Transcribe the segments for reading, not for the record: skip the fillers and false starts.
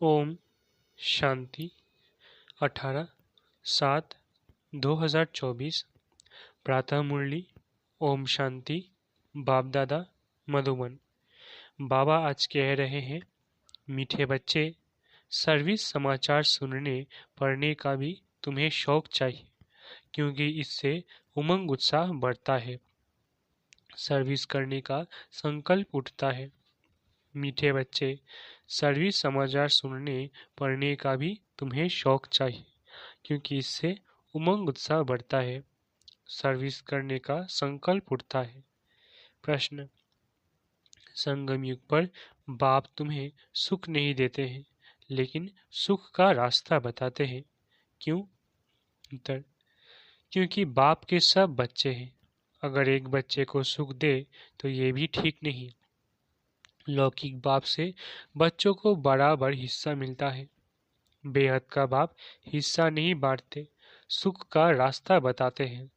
ओम शांति 18/7/2024 प्रातः मुरली। ओम शांति। बाप दादा मधुबन। बाबा आज कह रहे हैं, मीठे बच्चे, सर्विस समाचार सुनने पढ़ने का भी तुम्हें शौक चाहिए, क्योंकि इससे उमंग उत्साह बढ़ता है, सर्विस करने का संकल्प उठता है। मीठे बच्चे, सर्विस समाचार सुनने पढ़ने का भी तुम्हें शौक चाहिए, क्योंकि इससे उमंग उत्साह बढ़ता है, सर्विस करने का संकल्प उठता है। प्रश्न। संगम युग पर बाप तुम्हें सुख नहीं देते हैं, लेकिन सुख का रास्ता बताते हैं। क्यों? उत्तर। क्योंकि बाप के सब बच्चे हैं। अगर एक बच्चे को सुख दे तो ये भी ठीक नहीं। लौकिक बाप से बच्चों को बराबर हिस्सा मिलता है। बेहद का बाप हिस्सा नहीं बांटते, सुख का रास्ता बताते हैं।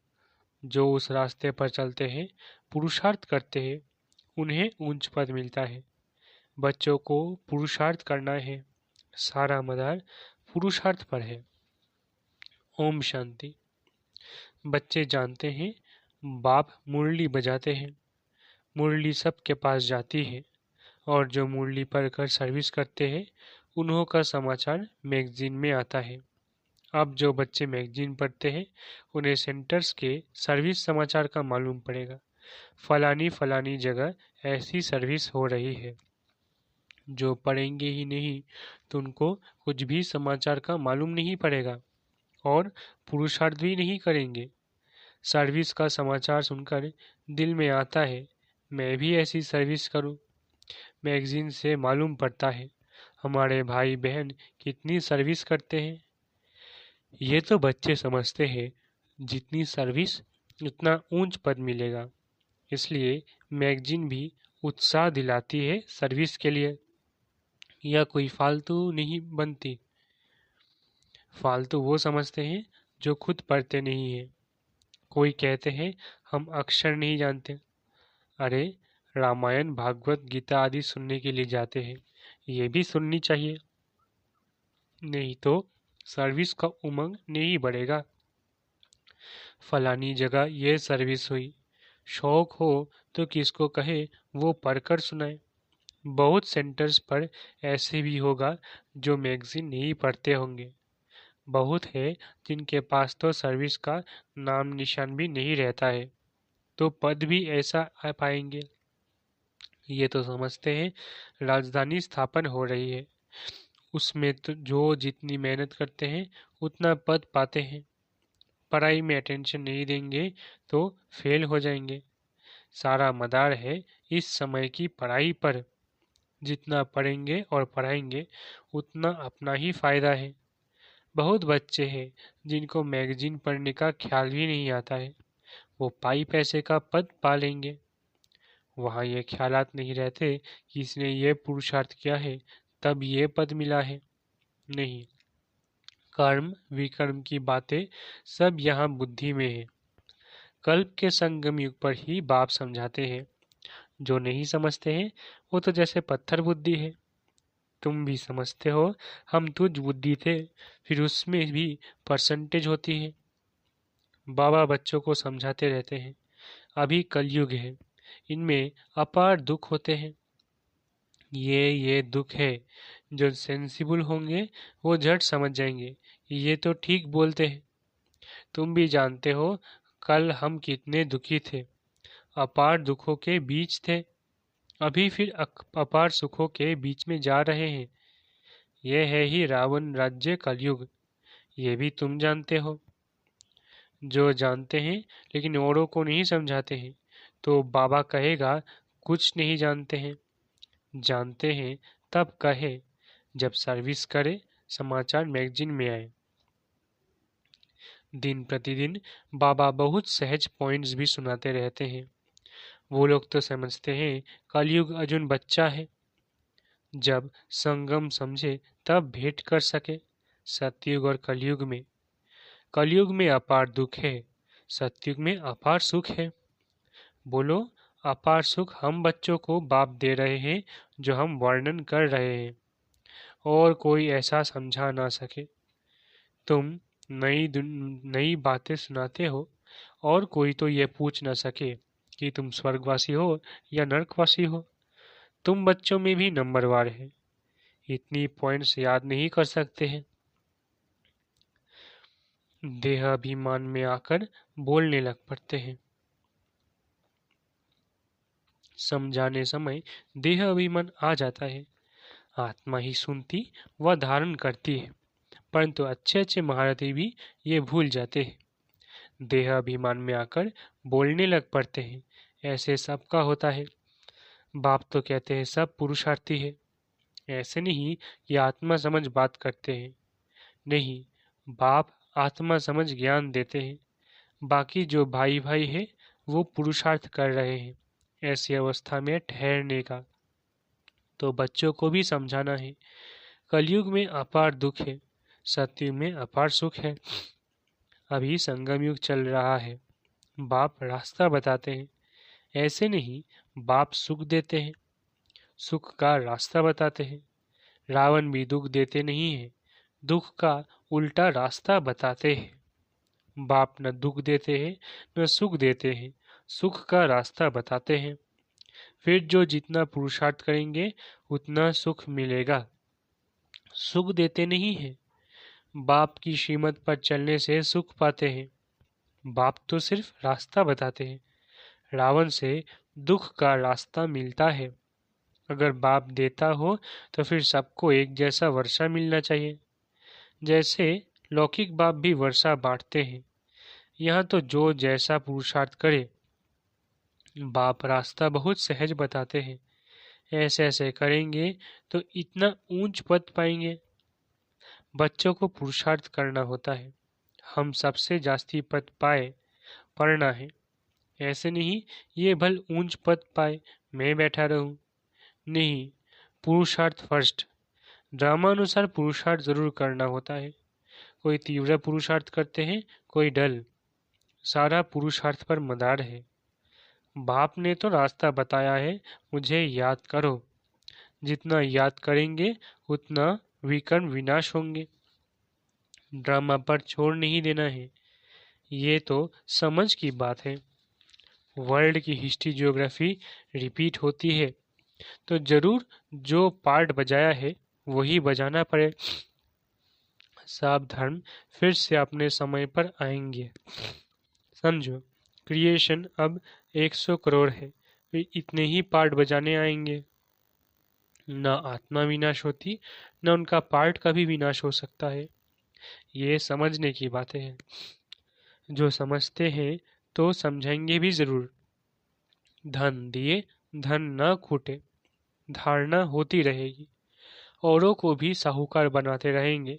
जो उस रास्ते पर चलते हैं, पुरुषार्थ करते हैं, उन्हें उच्च पद मिलता है। बच्चों को पुरुषार्थ करना है, सारा मदार पुरुषार्थ पर है। ओम शांति। बच्चे जानते हैं, बाप मुरली बजाते हैं। मुरली सबके पास जाती है, और जो मुरली पढ़कर सर्विस करते हैं, उन्हों का समाचार मैगजीन में आता है। अब जो बच्चे मैगजीन पढ़ते हैं, उन्हें सेंटर्स के सर्विस समाचार का मालूम पड़ेगा। फलानी फलानी जगह ऐसी सर्विस हो रही है। जो पढ़ेंगे ही नहीं तो उनको कुछ भी समाचार का मालूम नहीं पड़ेगा और पुरुषार्थ भी नहीं करेंगे। सर्विस का समाचार सुनकर दिल में आता है, मैं भी ऐसी सर्विस करूं। मैगजीन से मालूम पड़ता है, हमारे भाई बहन कितनी सर्विस करते हैं। ये तो बच्चे समझते हैं, जितनी सर्विस उतना ऊंच पद मिलेगा। इसलिए मैगजीन भी उत्साह दिलाती है सर्विस के लिए। यह कोई फालतू नहीं बनती। फालतू वो समझते हैं जो खुद पढ़ते नहीं है। कोई कहते हैं, हम अक्षर नहीं जानते। अरे, रामायण भागवत गीता आदि सुनने के लिए जाते हैं, ये भी सुननी चाहिए, नहीं तो सर्विस का उमंग नहीं बढ़ेगा। फलानी जगह ये सर्विस हुई, शौक हो तो किसको कहे वो पढ़कर सुनाए। बहुत सेंटर्स पर ऐसे भी होगा जो मैगजीन नहीं पढ़ते होंगे। बहुत है जिनके पास तो सर्विस का नाम निशान भी नहीं रहता है, तो पद भी ऐसा आ पाएंगे। ये तो समझते हैं राजधानी स्थापन हो रही है, उसमें तो जो जितनी मेहनत करते हैं उतना पद पाते हैं। पढ़ाई में अटेंशन नहीं देंगे तो फेल हो जाएंगे। सारा मदार है इस समय की पढ़ाई पर। जितना पढ़ेंगे और पढ़ाएंगे उतना अपना ही फायदा है। बहुत बच्चे हैं जिनको मैगजीन पढ़ने का ख्याल भी नहीं आता है, वो पाई पैसे का पद पा लेंगे। वहाँ ये ख्यालात नहीं रहते कि इसने ये पुरुषार्थ किया है तब ये पद मिला है। नहीं, कर्म विकर्म की बातें सब यहाँ बुद्धि में है। कल्प के संगम युग पर ही बाप समझाते हैं। जो नहीं समझते हैं वो तो जैसे पत्थर बुद्धि है। तुम भी समझते हो हम तुझ बुद्धि थे, फिर उसमें भी परसेंटेज होती है। बाबा बच्चों को समझाते रहते हैं, अभी कलयुग है, इनमें अपार दुख होते हैं। ये दुख है। जो सेंसिबल होंगे वो झट समझ जाएंगे, ये तो ठीक बोलते हैं। तुम भी जानते हो कल हम कितने दुखी थे, अपार दुखों के बीच थे, अभी फिर अपार सुखों के बीच में जा रहे हैं। यह है ही रावण राज्य कलयुग, ये भी तुम जानते हो। जो जानते हैं लेकिन औरों को नहीं समझाते हैं, तो बाबा कहेगा कुछ नहीं जानते हैं। जानते हैं तब कहे जब सर्विस करे, समाचार मैगजीन में आए। दिन प्रतिदिन बाबा बहुत सहज पॉइंट्स भी सुनाते रहते हैं। वो लोग तो समझते हैं कलयुग अर्जुन बच्चा है, जब संगम समझे तब भेंट कर सके। सतयुग और कलयुग में, कलयुग में अपार दुख है, सतयुग में अपार सुख है। बोलो, अपार सुख हम बच्चों को बाप दे रहे हैं जो हम वर्णन कर रहे हैं, और कोई ऐसा समझा ना सके। तुम नई बातें सुनाते हो और कोई तो ये पूछ ना सके कि तुम स्वर्गवासी हो या नरकवासी हो। तुम बच्चों में भी नंबरवार है, इतनी पॉइंट्स याद नहीं कर सकते हैं। देह अभिमान में आकर बोलने लग पड़ते हैं। समझाने समय देह अभिमान आ जाता है। आत्मा ही सुनती व धारण करती है, परंतु अच्छे अच्छे महारथी भी ये भूल जाते हैं। देह अभिमान में आकर बोलने लग पड़ते हैं। ऐसे सबका होता है। बाप तो कहते हैं सब पुरुषार्थी है। ऐसे नहीं ये आत्मा समझ बात करते हैं। नहीं, बाप आत्मा समझ ज्ञान देते हैं। बाकी जो भाई भाई है वो पुरुषार्थ कर रहे हैं ऐसी अवस्था में ठहरने का। तो बच्चों को भी समझाना है। कलयुग में अपार दुख है, सतयुग में अपार सुख है। अभी संगम युग चल रहा है। बाप रास्ता बताते हैं। ऐसे नहीं, बाप सुख देते हैं, सुख का रास्ता बताते हैं। रावण भी दुख देते नहीं है, दुख का उल्टा रास्ता बताते हैं। बाप न दुख देते हैं न सुख देते हैं, सुख का रास्ता बताते हैं। फिर जो जितना पुरुषार्थ करेंगे उतना सुख मिलेगा। सुख देते नहीं है, बाप की श्रीमत पर चलने से सुख पाते हैं। बाप तो सिर्फ रास्ता बताते हैं। रावण से दुख का रास्ता मिलता है। अगर बाप देता हो तो फिर सबको एक जैसा वर्षा मिलना चाहिए। जैसे लौकिक बाप भी वर्षा बांटते हैं, यहाँ तो जो जैसा पुरुषार्थ करे। बाप रास्ता बहुत सहज बताते हैं। ऐसे ऐसे करेंगे तो इतना ऊंच पद पाएंगे। बच्चों को पुरुषार्थ करना होता है। हम सबसे जास्ती पद पाए पढ़ना है। ऐसे नहीं ये भल ऊंच पद पाए मैं बैठा रहूं। नहीं, पुरुषार्थ फर्स्ट। ड्रामानुसार पुरुषार्थ जरूर करना होता है। कोई तीव्र पुरुषार्थ करते हैं, कोई डल। सारा पुरुषार्थ पर मदार है। बाप ने तो रास्ता बताया है, मुझे याद करो। जितना याद करेंगे उतना विकर्म विनाश होंगे। ड्रामा पर छोड़ नहीं देना है। ये तो समझ की बात है। वर्ल्ड की हिस्ट्री ज्योग्राफी रिपीट होती है तो जरूर जो पार्ट बजाया है वही बजाना पड़े। सब धर्म फिर से अपने समय पर आएंगे। समझो, क्रिएशन अब 100 करोड़ है, फिर इतने ही पार्ट बजाने आएंगे। न आत्मा विनाश होती, न उनका पार्ट का भी विनाश हो सकता है। ये समझने की बातें हैं। जो समझते हैं तो समझेंगे भी जरूर। धन दिए धन न खूटे, धारणा होती रहेगी। औरों को भी साहूकार बनाते रहेंगे,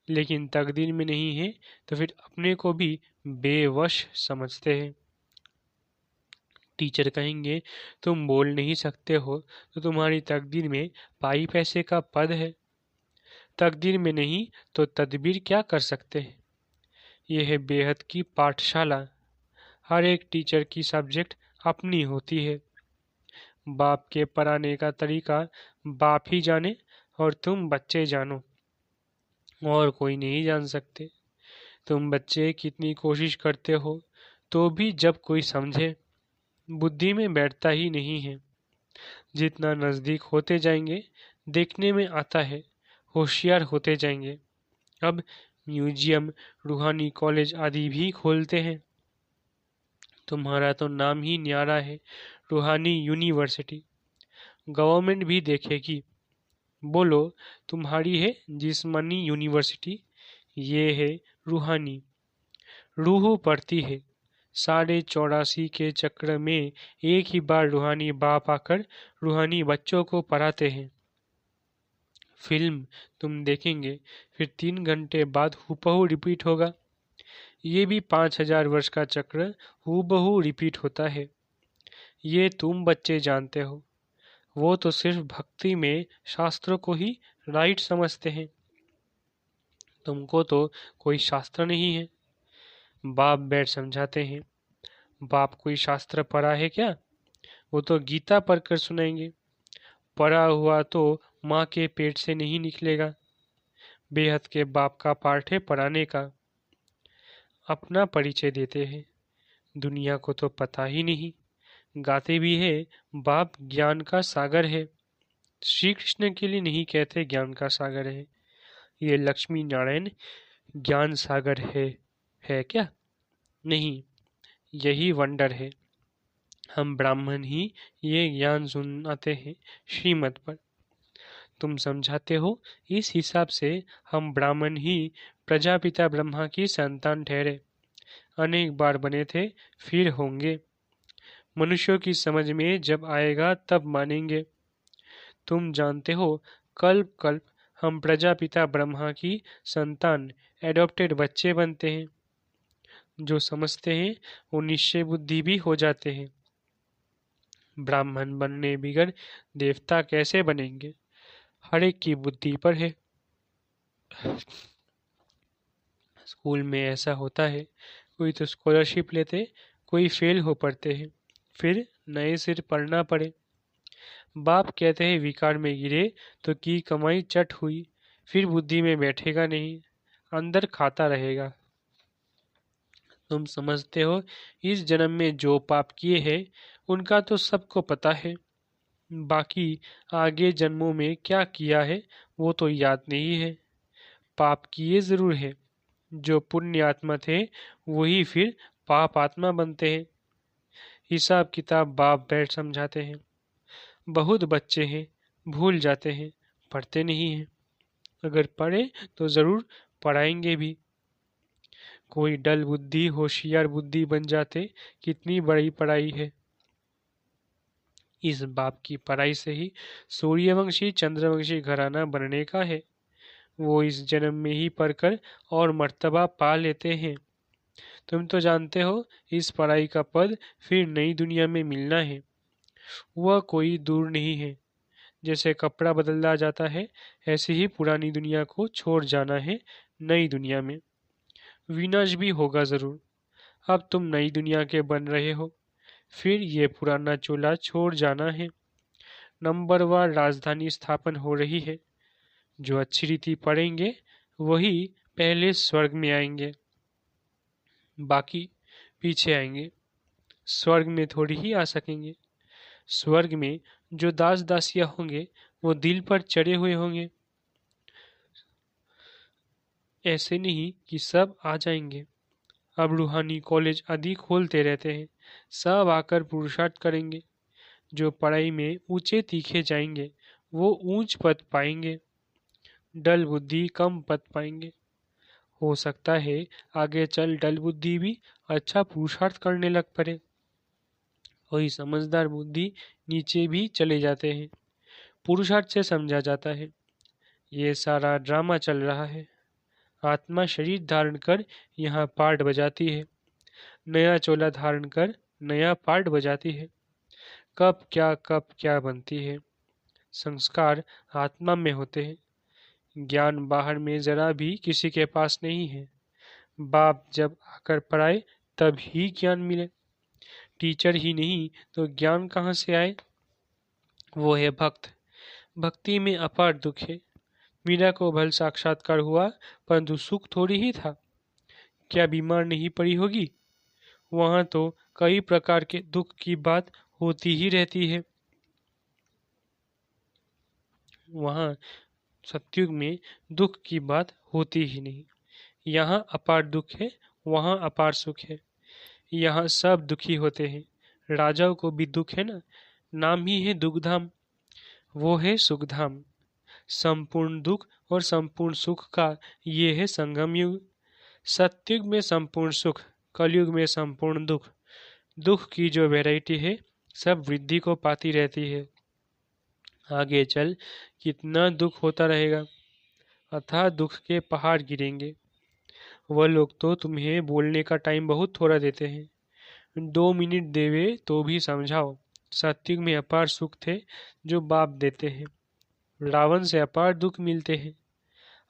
लेकिन तकदीर में नहीं है तो फिर अपने को भी बेवश समझते हैं। टीचर कहेंगे तुम बोल नहीं सकते हो तो तुम्हारी तकदीर में पाई पैसे का पद है। तकदीर में नहीं तो तदबीर क्या कर सकते हैं। यह है बेहद की पाठशाला। हर एक टीचर की सब्जेक्ट अपनी होती है। बाप के पढ़ाने का तरीका बाप ही जाने और तुम बच्चे जानो, और कोई नहीं जान सकते। तुम बच्चे कितनी कोशिश करते हो तो भी जब कोई समझे, बुद्धि में बैठता ही नहीं है। जितना नज़दीक होते जाएंगे देखने में आता है, होशियार होते जाएंगे। अब म्यूजियम, रूहानी कॉलेज आदि भी खोलते हैं। तुम्हारा तो नाम ही न्यारा है, रूहानी यूनिवर्सिटी। गवर्नमेंट भी देखेगी। बोलो, तुम्हारी है जिस्मानी यूनिवर्सिटी, ये है रूहानी। रूह पड़ती है। 84.5 के चक्र में एक ही बार रूहानी बाप आकर रूहानी बच्चों को पढ़ाते हैं। फिल्म तुम देखेंगे, फिर 3 घंटे बाद हूबहू रिपीट होगा। ये भी 5000 वर्ष का चक्र हूबहू रिपीट होता है। ये तुम बच्चे जानते हो। वो तो सिर्फ भक्ति में शास्त्रों को ही राइट समझते हैं। तुमको तो कोई शास्त्र नहीं है। बाप बैठ समझाते हैं। बाप कोई शास्त्र पढ़ा है क्या? वो तो गीता पढ़कर सुनाएंगे। पढ़ा हुआ तो माँ के पेट से नहीं निकलेगा। बेहद के बाप का पाठ है पढ़ाने का। अपना परिचय देते हैं, दुनिया को तो पता ही नहीं। गाते भी है, बाप ज्ञान का सागर है। श्री कृष्ण के लिए नहीं कहते ज्ञान का सागर है, ये लक्ष्मी नारायण ज्ञान सागर है क्या? नहीं, यही वंडर है। हम ब्राह्मण ही ये ज्ञान सुनाते हैं श्रीमत पर। तुम समझाते हो, इस हिसाब से हम ब्राह्मण ही प्रजापिता ब्रह्मा की संतान ठहरे। अनेक बार बने थे, फिर होंगे। मनुष्यों की समझ में जब आएगा तब मानेंगे। तुम जानते हो, कल्प कल्प हम प्रजापिता ब्रह्मा की संतान एडॉप्टेड बच्चे बनते हैं। जो समझते हैं वो निश्चय बुद्धि भी हो जाते हैं। ब्राह्मण बनने बिगर देवता कैसे बनेंगे? हर एक की बुद्धि पर है। स्कूल में ऐसा होता है, कोई तो स्कॉलरशिप लेते, कोई फेल हो पड़ते हैं, फिर नए सिर पढ़ना पड़े। बाप कहते हैं विकार में गिरे तो की कमाई चट हुई, फिर बुद्धि में बैठेगा नहीं, अंदर खाता रहेगा। तुम समझते हो, इस जन्म में जो पाप किए हैं उनका तो सबको पता है। बाकी आगे जन्मों में क्या किया है वो तो याद नहीं है। पाप किए जरूर है। जो पुण्य आत्मा थे वही फिर पाप आत्मा बनते हैं। हिसाब किताब बाप बैठ समझाते हैं। बहुत बच्चे हैं, भूल जाते हैं, पढ़ते नहीं हैं। अगर पढ़े तो जरूर पढ़ाएंगे भी। कोई डल बुद्धि होशियार बुद्धि बन जाते, कितनी बड़ी पढ़ाई है। इस बाप की पढ़ाई से ही सूर्यवंशी चंद्रवंशी घराना बनने का है। वो इस जन्म में ही पढ़कर और मर्तबा पा लेते हैं। तुम तो जानते हो, इस पढ़ाई का पद फिर नई दुनिया में मिलना है। वह कोई दूर नहीं है। जैसे कपड़ा बदला जाता है, ऐसे ही पुरानी दुनिया को छोड़ जाना है नई दुनिया में। विनाश भी होगा जरूर। अब तुम नई दुनिया के बन रहे हो, फिर ये पुराना चोला छोड़ जाना है। नंबरवार राजधानी स्थापन हो रही है। जो अच्छी रीति पढ़ेंगे वही पहले स्वर्ग में आएंगे, बाकी पीछे आएंगे। स्वर्ग में थोड़ी ही आ सकेंगे। स्वर्ग में जो दास दासियां होंगे वो दिल पर चढ़े हुए होंगे। ऐसे नहीं कि सब आ जाएंगे। अब रूहानी कॉलेज आदि खोलते रहते हैं, सब आकर पुरुषार्थ करेंगे। जो पढ़ाई में ऊंचे तीखे जाएंगे वो ऊंच पद पाएंगे, डल बुद्धि कम पद पाएंगे। हो सकता है आगे चल डल बुद्धि भी अच्छा पुरुषार्थ करने लग पड़े। वही समझदार बुद्धि नीचे भी चले जाते हैं। पुरुषार्थ से समझा जाता है ये सारा ड्रामा चल रहा है। आत्मा शरीर धारण कर यहाँ पार्ट बजाती है, नया चोला धारण कर नया पार्ट बजाती है। कब क्या बनती है। संस्कार आत्मा में होते हैं, ज्ञान बाहर में जरा भी किसी के पास नहीं है। बाप जब आकर पढ़ाए तब ही ज्ञान मिले। टीचर ही नहीं तो ज्ञान कहाँ से आए? वो है भक्त। भक्ति में अपार दुख है। मीरा को भल साक्षात्कार हुआ, परंतु सुख थोड़ी ही था। क्या बीमार नहीं पड़ी होगी? वहां तो कई प्रकार के दुख की बात होती ही रहती है। वहां सतयुग में दुख की बात होती ही नहीं। यहाँ अपार दुख है, वहाँ अपार सुख है। यहाँ सब दुखी होते हैं। राजाओं को भी दुख है ना, नाम ही है दुखधाम। वो है सुखधाम। संपूर्ण दुख और संपूर्ण सुख का ये है संगम युग। सतयुग में संपूर्ण सुख, कलयुग में संपूर्ण दुख। दुख की जो वैरायटी है सब वृद्धि को पाती रहती है। आगे चल कितना दुख होता रहेगा। अथाह दुख के पहाड़ गिरेंगे। वह लोग तो तुम्हें बोलने का टाइम बहुत थोड़ा देते हैं। 2 मिनट देवे तो भी समझाओ। सतयुग में अपार सुख थे जो बाप देते हैं। रावण से अपार दुख मिलते हैं।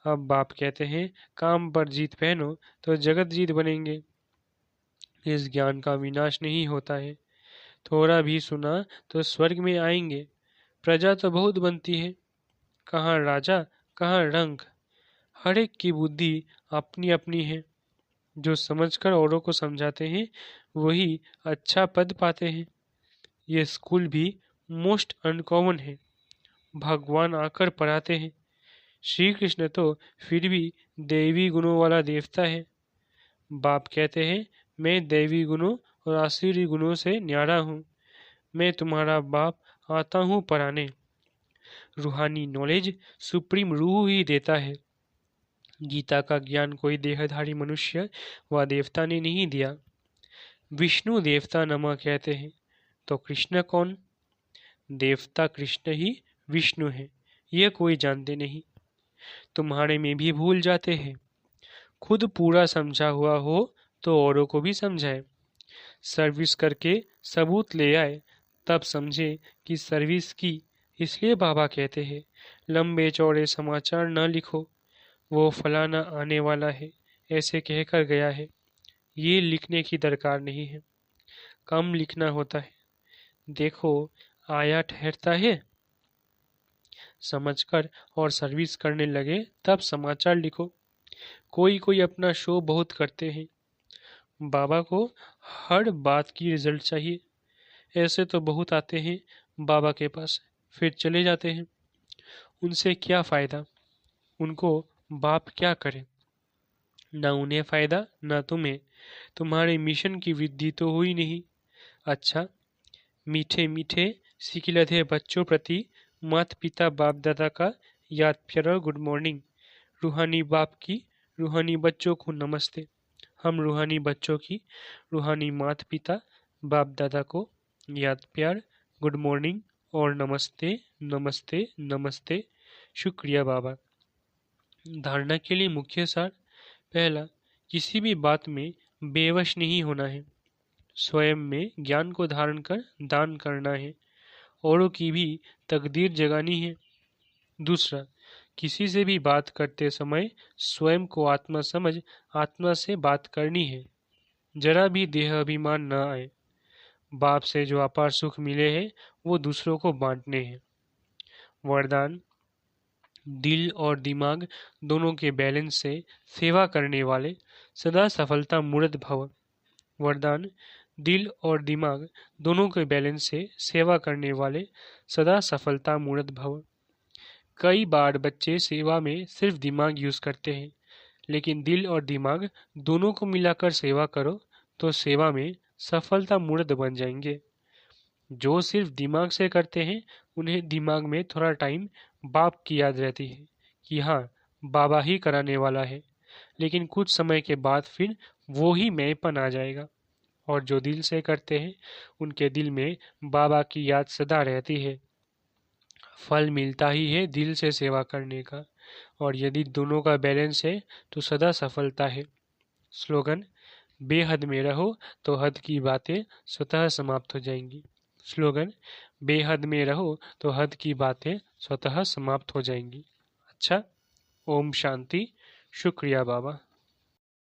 अब बाप कहते हैं काम पर जीत पहनो तो जगत जीत बनेंगे। इस ज्ञान का विनाश नहीं होता है। थोड़ा भी सुना तो स्वर्ग में आएंगे, प्रजा तो बहुत बनती है, कहाँ राजा कहाँ रंक, हर एक की बुद्धि अपनी अपनी है। जो समझकर औरों को समझाते हैं वही अच्छा पद पाते हैं। ये स्कूल भी मोस्ट अनकॉमन है, भगवान आकर पढ़ाते हैं। श्री कृष्ण तो फिर भी दैवी गुणों वाला देवता है। बाप कहते हैं मैं दैवी गुणों और आसुरी गुणों से न्यारा हूँ। मैं तुम्हारा बाप आता हूँ पढ़ाने। रूहानी नॉलेज सुप्रीम रूह ही देता है। गीता का ज्ञान कोई देहधारी मनुष्य व देवता ने नहीं दिया। विष्णु देवता नमः कहते हैं तो कृष्ण कौन? देवता कृष्ण ही विष्णु है, यह कोई जानते नहीं। तुम्हारे में भी भूल जाते हैं। खुद पूरा समझा हुआ हो तो औरों को भी समझाए। सर्विस करके सबूत ले आए तब समझे कि सर्विस की। इसलिए बाबा कहते हैं लंबे चौड़े समाचार न लिखो, वो फलाना आने वाला है ऐसे कहकर गया है, ये लिखने की दरकार नहीं है। कम लिखना होता है। देखो आया ठहरता है, समझकर और सर्विस करने लगे तब समाचार लिखो। कोई कोई अपना शो बहुत करते हैं। बाबा को हर बात की रिजल्ट चाहिए। ऐसे तो बहुत आते हैं बाबा के पास, फिर चले जाते हैं। उनसे क्या फायदा? उनको बाप क्या करे? ना उन्हें फायदा ना तुम्हें। तुम्हारे मिशन की वृद्धि तो हुई नहीं। अच्छा, मीठे मीठे सिकिलधे बच्चों प्रति माता पिता बाप दादा का याद प्यारा गुड मॉर्निंग। रूहानी बाप की रूहानी बच्चों को नमस्ते। हम रूहानी बच्चों की रूहानी माता पिता बाप दादा को याद प्यार गुड मॉर्निंग और नमस्ते नमस्ते नमस्ते। शुक्रिया बाबा। धारणा के लिए मुख्य सार। पहला, किसी भी बात में बेवश नहीं होना है। स्वयं में ज्ञान को धारण कर दान करना है। औरों की भी तकदीर जगानी है। दूसरा, किसी से भी बात करते समय स्वयं को आत्मा समझ आत्मा से बात करनी है। जरा भी देह अभिमान न आए। बाप से जो अपार सुख मिले हैं वो दूसरों को बांटने हैं। वरदान, दिल और दिमाग दोनों के बैलेंस से सेवा करने वाले सदा सफलता मूर्त भव। वरदान, दिल और दिमाग दोनों के बैलेंस से सेवा करने वाले सदा सफलता मूर्त भव। कई बार बच्चे सेवा में सिर्फ दिमाग यूज करते हैं, लेकिन दिल और दिमाग दोनों को मिलाकर सेवा करो तो सेवा में सफलता मूर्त बन जाएंगे। जो सिर्फ दिमाग से करते हैं उन्हें दिमाग में थोड़ा टाइम बाप की याद रहती है कि हाँ बाबा ही कराने वाला है, लेकिन कुछ समय के बाद फिर वो ही मैंपन आ जाएगा। और जो दिल से करते हैं उनके दिल में बाबा की याद सदा रहती है। फल मिलता ही है दिल से सेवा करने का, और यदि दोनों का बैलेंस है तो सदा सफलता है। स्लोगन, बेहद में रहो तो हद की बातें स्वतः समाप्त हो जाएंगी। स्लोगन, बेहद में रहो तो हद की बातें स्वतः समाप्त हो जाएंगी। अच्छा, ओम शांति। शुक्रिया बाबा।